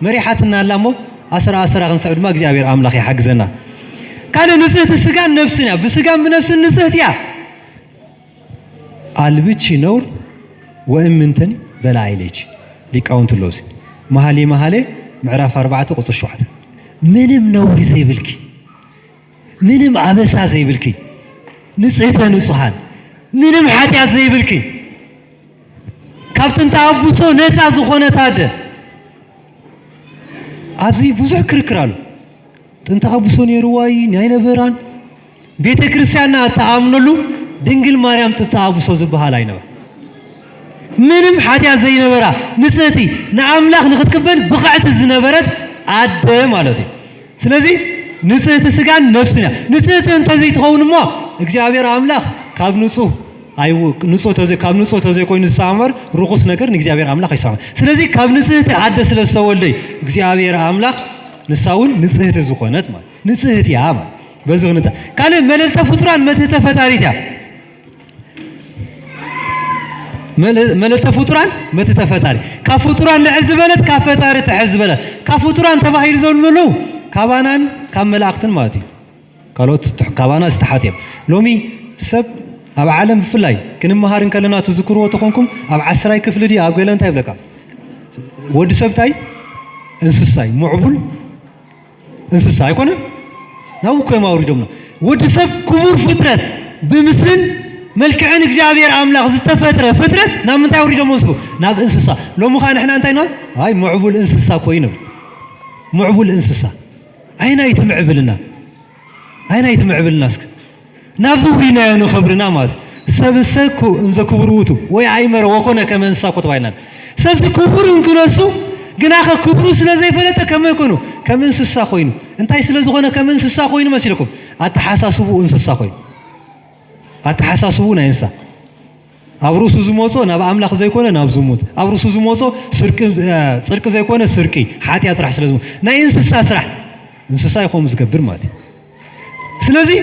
መሪሓትና አላሞ አስራ ክንስዕብ ድማ እግዚአብሔር አምላኽ ይሓግዘና ካለ ንጽህት ስጋን ነፍስን ያ በስጋን በነፍስን ንጽህት ያ አልብቺ ነውር ወእምንተን በላይለች ሊቃውንት ሎስ መሐሌ ምዕራፍ 4 ቁጥር 7 ምንም ነውር ዘይብልኪ ምንም አበሳ ዘይብልኪ ንጽህተ ንጹሃን ምንም ኃጢአት ዘይብልኪ ካብትን ታብጾ ነፃ ዝኾነ ታደ ኣብዚ ብዙሕ ክርክር አሉ ጥንተ አብሶ ነይሩዋይ ናይ ነበራን ቤተ ክርስቲያንና ተአምነሉ ድንግል ማርያም ተአብሶ ዝበሃል አይነበር ምንም ኃጢአት ዘይነበራ ንጽህቲ ንአምላኽ ንኽትቀበል ብቕዕት ዝነበረት አደ ማለት እዩ ስለዚህ ንጽህት ስጋን ነፍስና ንጽህት እንተዘይ ትኸውንሞ እግዚአብሔር አምላኽ ካብ ንጹህ አይወቅ ንጹህ ተዘይ ካብ ንጹህ ተዘይ ኮይኑ ሳመር ርኩስ ነገር ንእግዚአብሔር አምላኽ ይሳመር ስለዚህ ካብ ንጽህት አደ ስለስተወልደይ እግዚአብሔር አምላኽ ንሳውን ንጽህት ዝኾነት ማለት ንጽህት ያ ማለት በዝግነታ ካለ መለልተ ፍጡራን መትህተ ፈጣሪት ያ መለልተ ፍጡራን መትህተ ፈጣሪ ካብ ፍጡራን ልዕል ዝበለት ካብ ፈጣሪ ትሕዝ ዝበለት ካብ ፍጡራን ተባሂሉ ዘልምሉ ካባናን ካብ መላእክትን ማለት እዩ ካልኦት ካባና ዝተሓት እዮም ሎሚ ሰብ ኣብ ዓለም ብፍላይ ክንመሃርን ከለና ትዝክርዎ ተኾንኩም ኣብ 10ይ ክፍሊ ዲ ኣብ ገለ እንታይ ይብለካ ወዲ ሰብ ታይ እንስሳይ ሙዕቡል እንስሳ አይኮነን ናው እኮ የማውሪዶም ነው ወዲ ሰብ ክቡር ፍጥረት ብምስልን መልክዕን እግዚአብሔር አምላኽ ዝተፈጥረ ፍጥረት ናብ ምንታይ አውሪዶም ወስኩ ናብ እንስሳ ሎሙ ኻን እሕና እንታይ ነው አይ ሙዕቡል እንስሳ ኮይኑ ሙዕቡል እንስሳ አይና ይትምዕብልና እስከ ናብ ዙሪና ነው ኸብርና ማለት ሰብሰኩ እንዘ ክቡር ውቱ ወይ አይመረ ወኮነ ከመንሳ ቆጥባይና ሰብስ ክቡር እንክነሱ ግናኸ ክብሩ ስለዘይፈለጠ ከመይኮኑ ከመንስሳ ኮይኑ እንታይ ስለዝኾነ ከመንስሳ ኮይኑ መስልኩም አተሐሳስቡ እንስሳ ኮይኑ አተሐሳስቡ ናይ እንስሳ አብሩሱ ዝሞጾ ናብ አምላኽ ዘይኮነ ናብ ዝሙት አብሩሱ ዝሞጾ ጽድቅ ዘይኮነ ስርቂ ኃጢአት ጥራሕ ስለዝሙ ናይ እንስሳ ስራሕ እንስሳ ይኾም ዝገብር ማለት ስለዚህ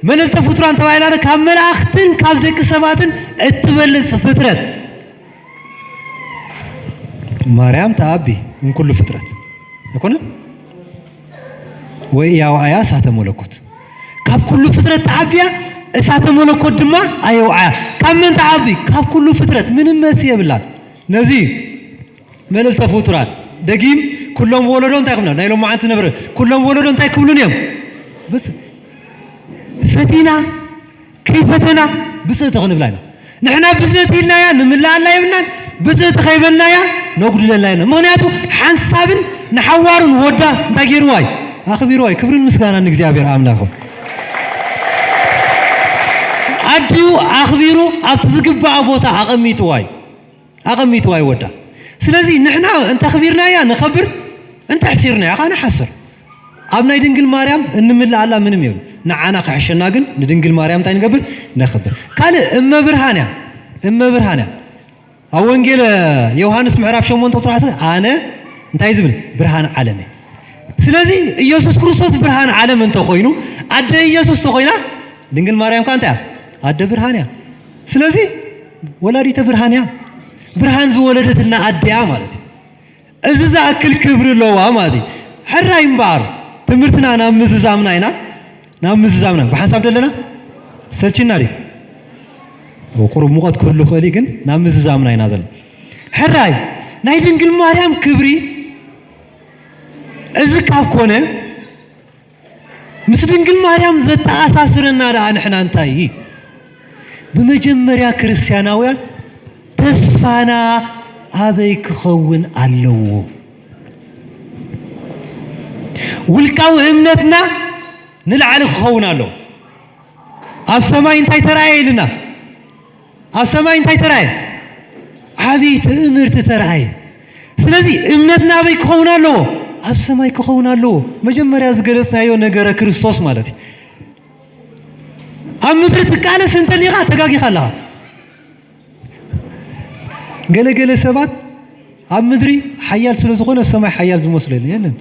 መለልተ ፍጡራን ተባይላለ ካብ መላእክትን ካብ ደቂ ሰባትን እትበልጽ ፍጥረት ማርያም ተአቢ እንኩሉ ፍጥረት ይኮነ ወይ ያው አያ ሳተ መለኮት ካብ ኩሉ ፍጥረት ተአቢያ እሳተ መለኮት ድማ አየው አያ ካብ ምን ተአቢ ካብ ኩሉ ፍጥረት ምንም መስ ይብላል ነዚ መለልተ ፍጡራን ደጊም ኩሎም ወለዶ እንታይ ይኹና ናይሎም ማዓንት ነብረ ኩሎም ወለዶ እንታይ ክብሉን እዮም በስ ፈቲና ከይፈተና ብጽህት ክንብላና ንሕና ብጽህት ኢልናያ ንምልአላ ይብልናን ብጽህት ኸይበልናያ ነጉድለላይና ምክንያቱ ሓንሳብን ንሓዋርን ወዳ እንታይ ገይሩዋይ ኣኽቢሩዋይ ክብርን ምስጋና ንእግዚአብሔር አምላኽ አዲው ኣኽቢሩ ኣብቲ ዝግባእ ቦታ ኣቐሚጡዋይ ወዳ ስለዚህ ንሕና እንተ ኸቢርናያ ንኸብር እንተ ሕሲርናያ ኻነ ሓስር ኣብ ናይ ድንግል ማርያም እንምልአላ ምንም ይብሉ ንዓና ክሕሸና ግን ንድንግል ማርያም እንታይ ንገብር ነኽብር ካልእ እመብርሃን እያ ኣብ ወንጌል ዮሐንስ ምዕራፍ 8 ቁጥር 10 አነ እንታይ ዝብል ብርሃን ዓለም ስለዚህ ኢየሱስ ክርስቶስ ብርሃን ዓለም እንተ ኮይኑ አደ ኢየሱስ ተኾይና ድንግል ማርያም ካ እንታይ አደ ብርሃን ያ ስለዚህ ወላዲተ ብርሃን ያ ብርሃን ዝወለደትና አደያ ማለት እዚ ዝኣክል ክብሪ ኣለዋ ማለት حراي مبار تمرتنا أنا مززامنا هنا نعم مززامنا بحسب دلنا سلشنا لي وقرب مقاد كله خليجن نعم مززامنا هنا زل حراي نايدن قل مريم كبري إذا كونه مثل قل مريم زت أساسرنا لا نحنا نتاي بمجمريا كريستياناويان تسفانا أبيك خون اللو والكاو همنتنا نلعل خونا له أب سماء انتي ترأي لنا أب سماء انتي ترأي عبيت امر تترأي سلازي همنتنا أبيك خونا له أب سماء خونا له مجمريا زغرسنا يو نغره كريستوس مالتي أمدر تكالس انت اللي غا تقاقي خلاها قال سبات أمدري حيال سلوزخون في سماء حيال زمسلين يلا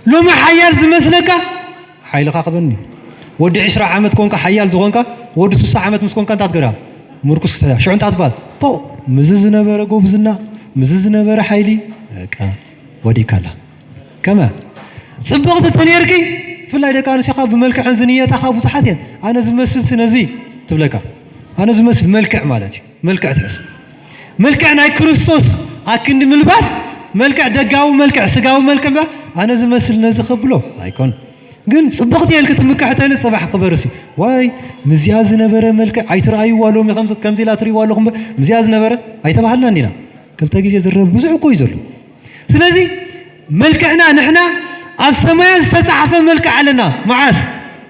لو ما حيال زمسلك حيلك قبلني ودي 10 عامت كونك حيال زغونك ودي 6 عامت مسكونك انت تقرا مركز شو انت تبال بو مزز نبره غوبزنا مزز نبره حيلي بقى ودي كلا كما صبغت تنيركي فلا إذا كان شخاب بملك عنزنية تخاف صحتين أنا زمسل سنزي تبلكا أنا زمسل ملكع مالتي ملكع تحس ملكع ناي كريستوس أكن ملباس ملكع دقاو ملكع سقاو ملكع بقى أنا زمسل نزخ بلو أيكون قن صبغت يالك تمكع تاني صباح قبرسي واي مزياز نبرة ملكع عيتر أي والو مخمسة كم زي لا تري والو خم مزياز نبرة أي تبع لنا نينا كل تجي يزرب بزعو كويزول سلازي ملكعنا نحنا السماء استسعف ملك علينا معاس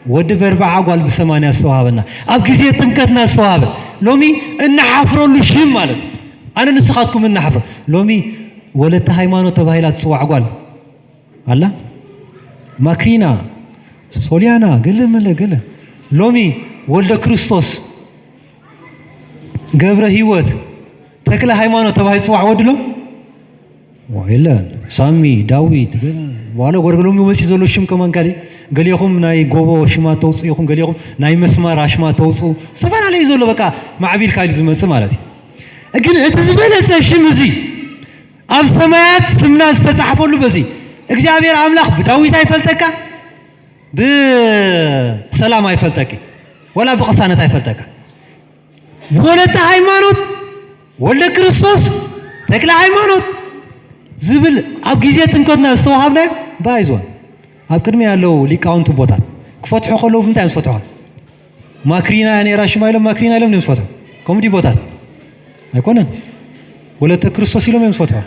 ود بربع قال بسمانيا استوهابنا اب غزي تنكتنا استوهاب لومي ان حفروا له شيم مالت انا نسخاتكم ان حفر لومي ولت هيمانوت تبايلا تصوا قال الله ماكرينا سوليانا قل لومي ولد كريستوس قبره هيوت تكل هيمانوت تبايل تصوا ودلو وإلا سامي داويد وانا ورغلومي وسي زولو شم كمان قال يخم ناي غوبو شما توص يخم قال يخم ناي مسمار اشما توصو سفان علي زولو بقى مع عبير كايل زمس مالتي اجن اتزبلس شمزي اب سمايات سمنا استصحفوا له بزي እግዚአብሔር አምላክ በዳዊት አይፈልጠካ በሰላም አይፈልጠቂ ወላ በቀሳነት አይፈልጠካ ወለተ ሃይማኖት ወልደ ክርስቶስ ተክለ ሃይማኖት ዝብል ኣብ ጊዜ ጥንቆትና ዝተዋሃብና ባይዟል ኣብ ቅድሚ ያለው ሊቃውንቱ ቦታ ክፈትሑ ከለው እንታይ መስፈትሑ ማክሪና ያኔ ራሽ ማይለ ማክሪና ለም መስፈትሑ ኮሚዲ ቦታ አይኮነን ወለተ ክርስቶስ ይሎም መስፈትሑ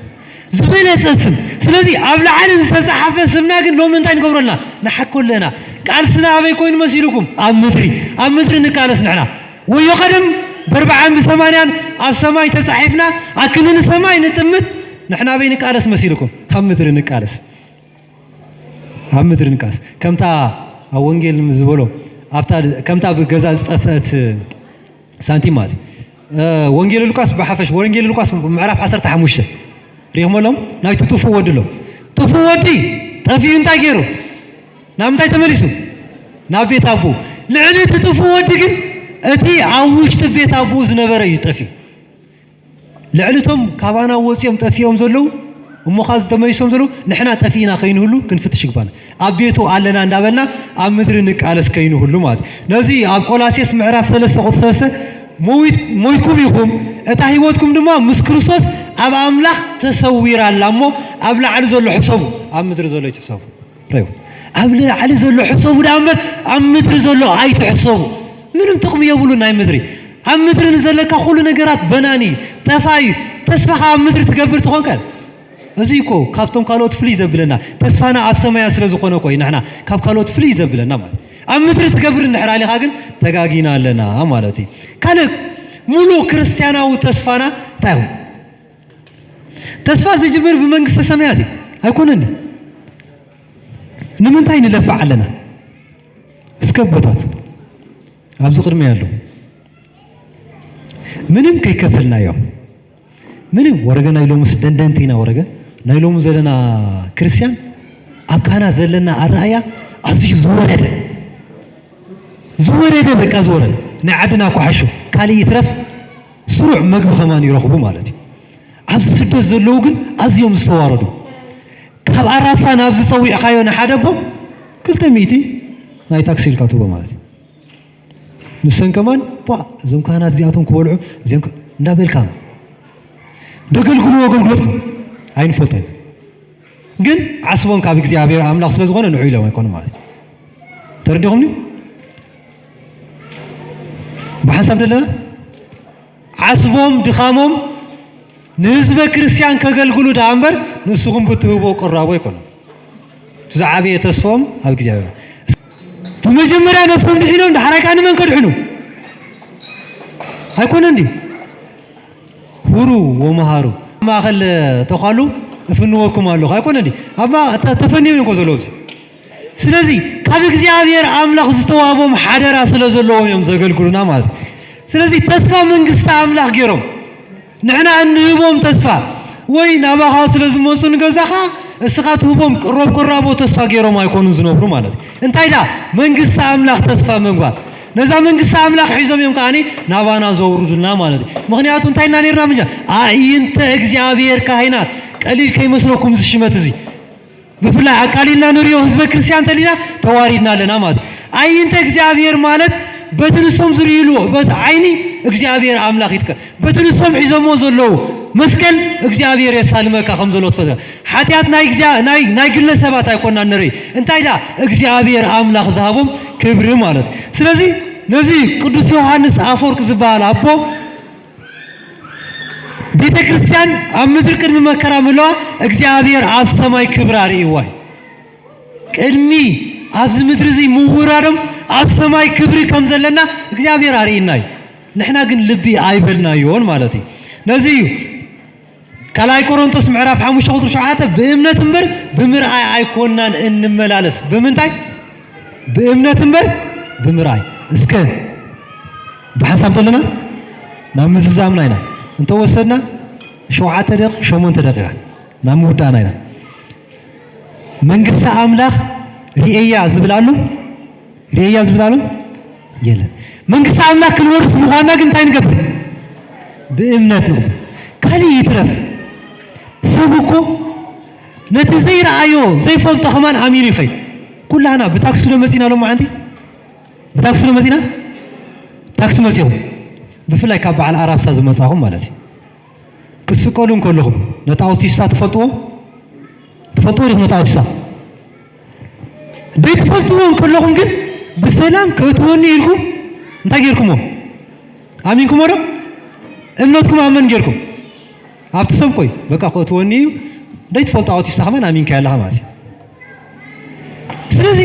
ዝብል ጽስም ስለዚህ ኣብ ላዕሊ ዝተጻሕፈ ስምና ግን ሎም እንታይ ንገብረልና ንሐኮለና ቃልስና ኣበይ ኮይኑ መሲልኩም ኣብ ምድሪ ንቃለስ ንሕና ወዮ ቀደም በርባዓን በሰማንያን ኣብ ሰማይ ተጻሒፍና ኣክንን ሰማይ ንጥምት نحن بين كارس مسيركم هم مدرن كارس كمتا أونجيل مزبولو أبتار كمتا بجزاز أفت سنتيمات وانجيل لوكاس بحفش وانجيل لوكاس معرف حسر تحموشه ريهم لهم ناي تطفو ودلو طفو ودي طفي انت غيرو نام تاي تملسو نابيت ابو لعلي تطفو ودي كن اتي عوشت بيت ابو زنبره يطفي لعلتهم كابانا وصيهم طفيهم زلو ومخاز تميسهم زلو نحنا طفينا خين هلو كنفتش يبان ابيتو علنا اندابلنا اب مدر نقالس كين هلو مات نزي اب قولاسيس معراف 3:3 مويتكم يقوم اتا هيوتكم دما مسكرسوس اب املاح تصوير اللامو اب لعل زلو حساب اب مدر زلو يحساب ريو اب لعل زلو حساب دامر اب مدر زلو اي تحساب منم تقم يقولوا ناي مدري اب مدر نزلك كل نغرات بناني تفاي تسفح اب مدر تقبر تكون قال ازيكو كابتن كالوت فلي زبلنا تسفانا اب سمايا سلازخونه كوي نحنا كاب كالوت فلي زبلنا مال اب مدر تقبر نحرالي خاغن تغاغينا لنا مالتي كان مولو كريستياناو تسفانا تاو تسفا زجبر بمنግስተ ሰማያት አይኮነን ንምንታይ ንለፋዕ ኣለና እስከቦታት ኣብዚ ቅድሚ ያለው ምንም ከይከፈልናዮ ምንም ወረገ ናይሎም ስደንደንቲና ወረገ ናይሎም ዘለና ክርስቲያን አብካና ዘለና አራያ አዝዩ ዝወረደ በቃ ዝወረደ ንዓድና ኮሓሹ ካሊ ይትረፍ ስሩዕ መግብ ከማን ይረኽቡ ማለት ኣብዚ ስደት ዘለው ግን ኣዝዮም ዝተዋረዱ ካብ ኣራሳ ናብ ዝፀዊዕካዮ ንሓደቦ 200 ናይ ታክሲ ኢልካ ትቦ ማለት እዩ ንሰን ከማን እዞም ካህናት እዚኣቶም ክበልዑ እዚኦም እንዳበልካ ደገልግሉ ኣገልግሎትኩም ኣይንፈልጦም ግን ዓስቦም ካብ እግዚኣብሔር ኣምላኽ ስለ ዝኾነ ንዑ ኢሎም ኣይኮኑ ማለት እዩ ተረዲኹምኒ ብሓሳብ ደለና ዓስቦም ድኻሞም ንህዝበ ክርስቲያን ከገልግሉ ዳ እምበር ንስኹም ብትህቦ ቅራቦ ኣይኮኑ ዝዓበየ ተስፎም ኣብ እግዚኣብሔር በመጀመሪያ ነፍሶም ድሒኖም ዳሕራይ ከዓ ንመን ከድሕኑ ኣይኮነ እንዲ ሁሩ ወመሃሩ ማእኸል ተኻሉ እፍንወኩም ኣለኹ ኣይኮነ እንዲ ኣባ ተፈኒዮም እዮም ዘለዉ ስለዚ ካብ እግዚኣብሔር ኣምላኽ ዝተዋህቦም ሓደራ ስለ ዘለዎም እዮም ዘገልግሉና ማለት ስለዚ ተስፋ መንግስቲ ኣምላኽ ገይሮም ንሕና እንህቦም ተስፋ ወይ ናባኻ ስለ ዝመፁ ንገዛኻ እስኻ ትህቦም ቅራቦ ተስፋ ገይሮም ኣይኮኑን ዝነብሩ ማለት እንታይ ዳ መንግስቲ ኣምላኽ ተስፋ ምግባር ነዛ መንግስቲ ኣምላኽ ሒዞም እዮም ከዓኒ ናባና ዘውርዱና ማለት ምክንያቱ እንታይ ኢና ነርና ምንጃ ኣእይንተ እግዚኣብሔር ካህናት ቀሊል ከይመስለኩም ዝሽመት እዚ ብፍላይ ኣቃሊልና ንሪኦ ህዝበ ክርስቲያን ተሊና ተዋሪድና ኣለና ማለት ኣእይንተ እግዚኣብሔር ማለት በትንሶም ዝርኢሉ ዓይኒ እግዚአብሔር አምላክ ይትከ በትንሶም ሒዞሞ ዘለው መስቀል እግዚአብሔር የሳልመካ ከም ዘሎ ተፈተ ኃጢአት ናይ ግለሰባት አይኮና ነሪ እንታይ ዳ እግዚአብሔር አምላክ ዝሃቦም ክብር ማለት ስለዚህ ነዚ ቅዱስ ዮሐንስ አፈወርቅ ዝባል አቦ ቤተ ክርስቲያን ኣብ ምድር ቅድሚ መከራ ምለዋ እግዚአብሔር ኣብ ሰማይ ክብር አርእይዋይ ቅድሚ ኣብዚ ምድር እዚ ምውራዶም ኣብ ሰማይ ክብሪ ከም ዘለና እግዚአብሔር አርእይናይ ንሕና ግን ልቢ አይበልናዮን ማለት እዩ ነዚ ካላይ ቆሮንቶስ ምዕራፍ 5 ቁጥር 7 በእምነት እምበር ብምርአይ አይኮናን እንመላለስ በምንታይ በእምነት እምበር ብምርአይ እስከ በሐሳብ ደለና ናብ ምዝዛምና ኢና እንተ ወሰድና 7 ደቂቃ 8 ደቂቃ ናብ ምውዳእና ኢና መንግስቲ አምላክ ሪእያ ዝብላሉ የለን መንግስቲ አምላክ ክንወርስ ምዃንና ግን እንታይ ንገብር በእምነት ነው ካሊ ይትረፍ ሰብኮ ነቲ ዘይረአዮ ዘይፈልጦ ከማን አሚኑ ይኸይ ኩላና ብታክሲ ለመፂና ሎ ማዓንቲ ብታክሲ ለመፂና ታክሲ መፂኹም ብፍላይ ካብ በዓል ኣራብሳ ዝመፃኹም ማለት እዩ ክስቀሉን ከለኹም ነቲ ኣውቲስታ ትፈልጥዎ ዲኹም ነቲ ኣውቲስታ በይትፈልጥዎን ከለኹም ግን ብሰላም ከትወኒ ኢልኩም እንታይ ጌርኩሞ ኣሚንኩሞ ዶ እምነትኩም ኣመን ጌርኩም ኣብቲ ሰብ ቆይ በቃ ከትወኒ እዩ ደይትፈልጦ ኣውቲስታ ከማን ኣሚንካ ያለኻ ማለት እዩ ስለዚ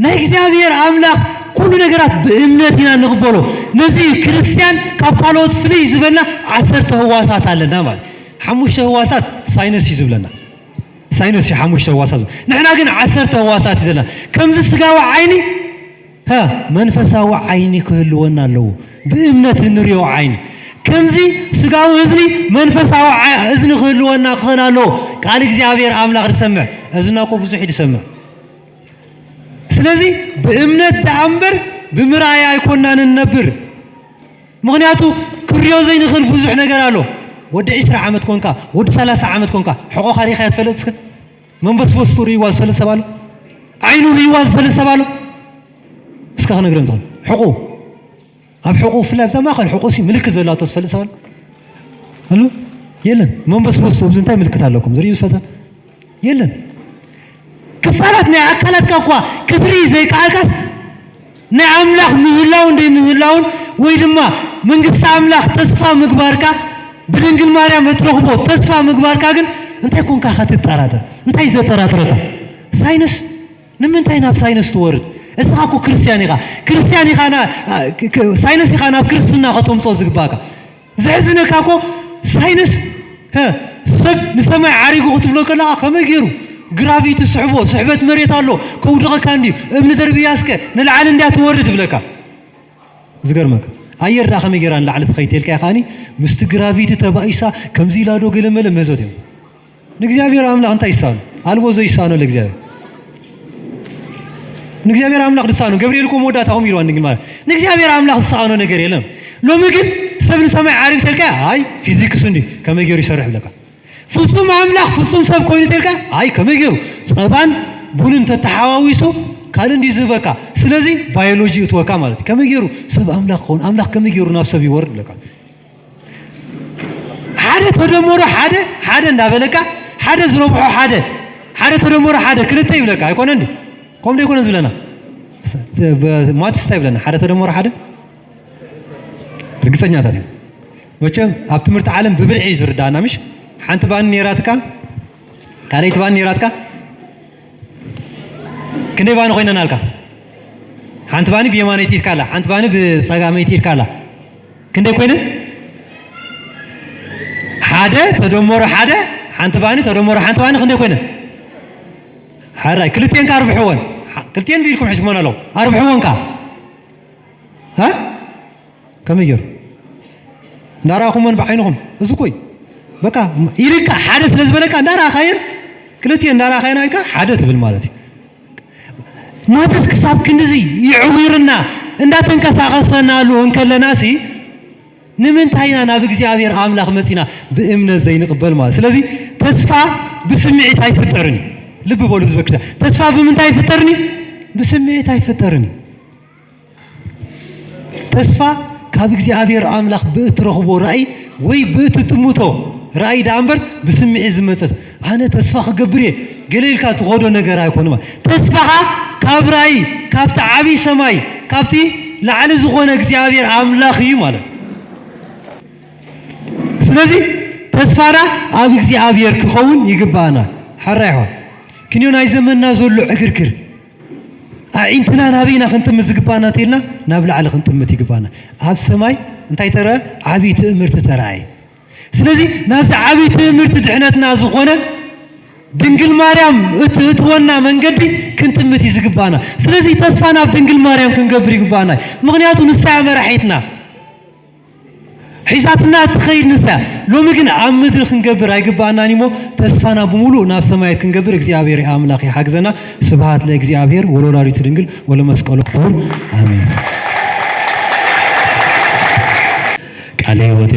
ናይ እግዚአብሔር ኣምላኽ ኩሉ ነገራት በእምነት ኢና ንቕበሎ ነዚ ክርስቲያን ካብ ካልኦት ፍልይ ዝበልና 10 ህዋሳት ኣለና ማለት 5 ህዋሳት ሳይነስ እዩ ዝብለና ሳይነስ 5 ህዋሳት ንሕና ግን 10 ህዋሳት ዘለና ከምዚ ስጋዊ ዓይኒ መንፈሳዊ ዓይኒ ክህልወና ኣለዎ በእምነት እንሪኦ ዓይኒ ከምዚ ስጋዊ እዝኒ መንፈሳዊ እዝኒ ክህልወና ክኾን ኣለዎ ቃል እግዚአብሔር ኣምላኽ ዝሰምዕ እዝና እኮ ብዙሕ ይሰምዕ ስለዚ በእምነት ተኣምበር ብምርኣይ ኣይኮናን እንነብር ምክንያቱ ክሪኦ ዘይንኽእል ብዙሕ ነገር ኣሎ ወዲ 20 ዓመት ኮንካ ወዲ 30 ዓመት ኮንካ ሕቆኻ ሪኻ ትፈልጥስ መንበስ በስቱ ሪዋ ዝፈልጥ ሰብ ኣሎ ዓይኑ ሪዋ ዝፈልጥ ሰብ ኣሎ እስካ ክነግረን ዝኽእል ሕቁ ኣብ ሕቁ ፍላይ ብዛ ማእኸል ሕቁ ሲ ምልክት ዘላቶ ዝፈልጥ ሰብ ኣሎ የለን መንበስ በስቱ ኣብዚ እንታይ ምልክት ኣለኩም ዝርዩ ዝፈልጥ የለን ክፋላት ናይ ኣካላትካ እኳ ክትርኢ ዘይከኣልካስ ናይ ኣምላኽ ምህላውን ዘይምህላውን ወይ ድማ መንግስቲ ኣምላኽ ተስፋ ምግባርካ ብድንግል ማርያም እትረኽቦ ተስፋ ምግባርካ ግን እንታይ ኮንካ ክትጠራጠር እንታይ ዘጠራጥረካ ሳይንስ ንምንታይ ናብ ሳይንስ ትወርድ እስኻ እኮ ክርስቲያን ኢኻ ሳይንስ ኢኻ ናብ ክርስትና ከተምፆ ዝግባእካ ዘሕዝነካ እኮ ሳይንስ ሰብ ንሰማይ ዓሪጉ ክትብሎ ከለኻ ከመይ ገይሩ ግራቪቲ ስሕበት መሬት ኣሎ ከውድቐካ እንዲዩ እብኒ ደርቢያስከ ንላዕሊ እንድያ ትወርድ ብለካ ዝገርመካ ኣየር ዳ ከመይ ጌራ ንላዕሊ ትኸይተልካ ኢኻኒ ምስቲ ግራቪቲ ተባኢሳ ከምዚ ኢላ ዶ ገለመለ መዞት እዮም ንእግዚአብሔር ኣምላኽ እንታይ ይሳኑ ኣልቦ ዘይሳኖ ንእግዚአብሔር ኣምላኽ ድሳኖ ገብርኤል እኮ መወዳእታኹም ኢልዋ ንግል ማለት ንእግዚአብሔር ኣምላኽ ዝሳኖ ነገር የለን ሎሚ ግን ሰብ ንሰማይ ዓሪግ ተልካ ኣይ ፊዚክስ እንዲ ከመይ ገይሩ ይሰርሕ ብለካ ፍጹም አምላክ ፍጹም ሰብ ኮይኑ ተልካ አይ ከመገሩ ጸባን ቡንን ተተሐዋዊሶ ካል እንዲ ዝበካ ስለዚህ ባዮሎጂ እትወካ ማለት ከመገሩ ሰብ አምላክ ሆን አምላክ ከመገሩ ናብ ሰብ ይወርድ ለካ ሓደ ተደመሮ ሓደ እንዳበለካ ሓደ ዝረብሖ ሓደ ተደመሮ ሓደ ክልተ ይብለካ አይኮነ እንዴ ኮም ደይኮነ ዝብለና ማትስታ ይብለና ሓደ ተደመሮ ሓደ ርግጸኛታት ወቸም ኣብ ትምህርት ዓለም ብብልዒ ዝርዳና ምሽ ሓንቲ ባን ኔራትካ ካልአይት ባን ኔራትካ ክንደይ ባን ኮይነና አልካ ሓንቲ ባኒ ብየማነይቲ ይትካላ ሓንቲ ባኒ ብጸጋመይቲ ይትካላ ክንደይ ኮይነን ሓደ ተደመሮ ሓደ ሓንቲ ባኒ ተደመሮ ሓንቲ ባኒ ክንደይ ኮይነን ሓራይ ክልቴን ካርብሕወን ክልቴን ቢልኩም ሕስሞን አለው አርብሕወንካ ከመየሩ እንዳራኹምን በዓይንኹም እዚ ኮይ በቃ ይልካ ሓደ ስለዝበለካ እንዳራኻየን ክልቴን እንዳራኻየን አይካ ሓደ ትብል ማለት እዩ ናተስ ክሳብ ክንዚ ይዕዊርና እንዳተንቀሳቀሰናሉ እንከለናሲ ንምንታይና ናብ እግዚአብሔር አምላክ መሲና በእምነት ዘይንቅበል ማለት ስለዚህ ተስፋ በስምዒት አይፈጠርኒ ልብ በሉ ዝበክታ ተስፋ በምንታይ አይፈጠርኒ በስምዒት አይፈጠርኒ ተስፋ ካብ እግዚአብሔር አምላክ በእትረኽቦ ራእይ ወይ በእትጥሙቶ ራእይ ዳንበር በስምዒት ዝመጽት አነ ተስፋ ክገብር ገሌልካ ትቆዶ ነገር አይኮንም ተስፋኻ ካብ ራእይ ካብቲ ዓቢ ሰማይ ካብቲ ላዕሊ ዝኾነ እግዚአብሔር አምላክ እዩ ማለት ስለዚህ ተስፋና ኣብ እግዚአብሔር ክኸውን ይግባና ሓራይ ሆ ክንዮ ናይ ዘመንና ዘሎ ዕክርክር አዒንትና ናበይና ክንጥምት ዝግባና ተልና ናብ ላዕሊ ክንጥምት ይግባና ኣብ ሰማይ እንታይ ተረ ዓቢ ትእምርት ተራእየ ስለዚህ ናብዚ ዓቢ ትእምርት ድሕነትና ዝኾነ ድንግል ማርያም እትወና መንገዲ ክንጥምት ይዝግባና ስለዚህ ተስፋና ኣብ ድንግል ማርያም ክንገብር ይግባና ምክንያቱ ንሳ መራሒትና ሒሳትና ትኸይድ ንሳ ሎሚ ግን ኣብ ምድሪ ክንገብር አይግባና ኒሞ ተስፋና በሙሉ ናብ ሰማያት ክንገብር እግዚአብሔር አምላክ ይሓግዘና ስብሐት ለእግዚአብሔር ወለወላዲቱ ድንግል ወለመስቀሉ ክቡር አሜን ቃለ ሕይወት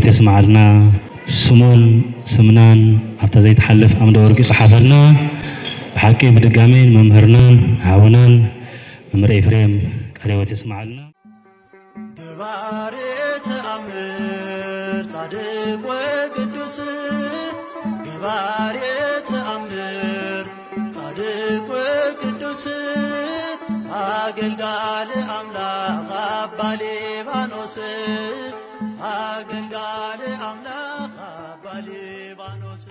يسمعلنا ስሙን ስምናን ኣብታ ዘይተሓልፍ ኣምደ ወርቂ ጽሓፈልና ብሓቂ ብድጋሜን መምህርናን ኣቡናን መምህር ኤፍሬም ቃለ ሕይወት يسمعلنا ጻድቅ ወቅዱስ ገባሬ ተአምር ጻድቅ ወቅዱስ አገልጋል አምላክ አባ ሊባኖስ አገልጋል አምላክ አባ ሊባኖስ